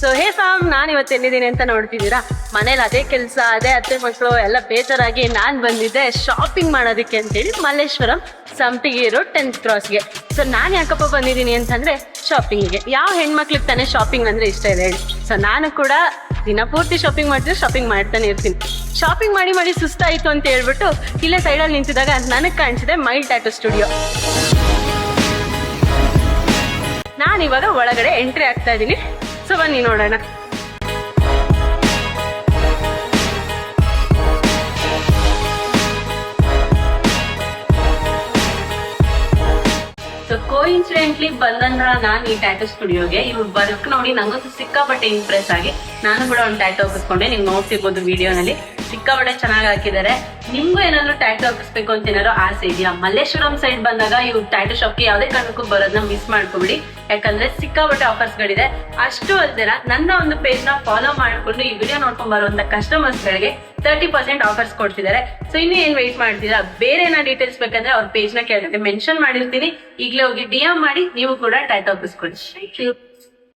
So hey ಸಾಮ್, ನಾನು ಇವತ್ತು ಎಲ್ಲಿದ್ದೀನಿ ಅಂತ ನೋಡ್ತಿದ್ದೀರಾ? ಮನೇಲಿ ಅದೇ ಕೆಲಸ, ಅದೇ ಅತ್ತೆ ಮಕ್ಕಳು ಎಲ್ಲ ಬೇಜಾರಾಗಿ ನಾನು ಬಂದಿದ್ದೆ ಶಾಪಿಂಗ್ ಮಾಡೋದಕ್ಕೆ ಅಂತೇಳಿ ಮಲ್ಲೇಶ್ವರಂ ಸಂಪಿಗೆ ರೋಡ್ 10th ಕ್ರಾಸ್ಗೆ. ಸೊ ನಾನು ಯಾಕಪ್ಪ ಬಂದಿದ್ದೀನಿ ಅಂತಂದರೆ ಶಾಪಿಂಗಿಗೆ. ಯಾವ ಹೆಣ್ಮಕ್ಳಿಗೆ ತಾನೇ ಶಾಪಿಂಗ್ ಅಂದರೆ ಇಷ್ಟ ಇದೆ ಹೇಳಿ? ಸೊ ನಾನು ಕೂಡ ದಿನಪೂರ್ತಿ ಶಾಪಿಂಗ್ ಮಾಡ್ತಾನೆ ಇರ್ತೀನಿ. ಶಾಪಿಂಗ್ ಮಾಡಿ ಮಾಡಿ ಸುಸ್ತಾಯಿತು ಅಂತ ಹೇಳ್ಬಿಟ್ಟು ಇಲ್ಲೇ ಸೈಡಲ್ಲಿ ನಿಂತಿದ್ದಾಗ ನನಗೆ ಕಾಣಿಸಿದೆ ಮೈಲ್ ಟ್ಯಾಟೂ ಸ್ಟುಡಿಯೋ. ನಾನಿವಾಗ ಒಳಗಡೆ ಎಂಟ್ರಿ ಆಗ್ತಾ ಇದ್ದೀನಿ. ಸೊ ಬನ್ನಿ ನೋಡೋಣ. ಸೊ ಕೋಇನ್ಸಿಡೆಂಟ್ಲಿ ಬಂದಂತಹ ನಾನು ಈ ಟ್ಯಾಟೂ ಸ್ಟುಡಿಯೋಗೆ ಇವ್ರು ವರ್ಕ್ ನೋಡಿ ನಂಗಂತೂ ಸಿಕ್ಕಾಪಟ್ಟೆ ಇಂಪ್ರೆಸ್ ಆಗಿ ನಾನು ಕೂಡ ಒಂದು ಟ್ಯಾಟೂ ಹಾಕಿಸ್ಕೊಂಡೆ. ನೀವು ನೋಡ್ತಿರ್ಬೋದು ವಿಡಿಯೋನಲ್ಲಿ ಸಿಕ್ಕಾಪಟ್ಟೆ ಚೆನ್ನಾಗಿ ಹಾಕಿದ್ದಾರೆ. ನಿಮ್ಗೂ ಏನಾದ್ರು ಟ್ಯಾಟೂ ಹಾಕಿಸ್ಬೇಕು ಅಂತ ಏನಾದ್ರು ಆಸೆ ಇದೆಯಾ? ಮಲ್ಲೇಶ್ವರಂ ಸೈಡ್ ಬಂದಾಗ ಇವ್ರು ಟ್ಯಾಟೂ ಶಾಪ್ಗೆ ಯಾವುದೇ ಕಾರಣಕ್ಕೂ ಬರೋದನ್ನ ಮಿಸ್ ಮಾಡ್ಕೊಬಿಡಿ. ಯಾಕಂದ್ರೆ ಸಿಕ್ಕಾಪಟ್ಟೆ ಆಫರ್ಸ್ ಗಳಿದೆ. ಅಷ್ಟು ಅಲ್ದಿರ ನನ್ನ ಒಂದು ಪೇಜ್ ನ ಫಾಲೋ ಮಾಡ್ಕೊಂಡು ಈ ವಿಡಿಯೋ ನೋಡ್ಕೊಂಡ್ ಬರುವಂತ ಕಸ್ಟಮರ್ಸ್ ಗಳಿಗೆ 30% ಆಫರ್ಸ್ ಕೊಡ್ತಿದ್ದಾರೆ. ಸೊ ಇನ್ನು ಏನ್ ವೆಯ್ಟ್ ಮಾಡ್ತೀರಾ? ಬೇರೆ ಏನೋ ಡೀಟೇಲ್ಸ್ ಬೇಕಂದ್ರೆ ಅವ್ರ ಪೇಜ್ ನ ಕೆಳಗಡೆ ಮೆನ್ಷನ್ ಮಾಡಿರ್ತೀನಿ. ಈಗಲೇ ಹೋಗಿ DM ಮಾಡಿ ನೀವು ಕೂಡ ಟ್ಯಾಟೂ ಹಾಕಿಸ್ಕೊಳ್ಳಿ.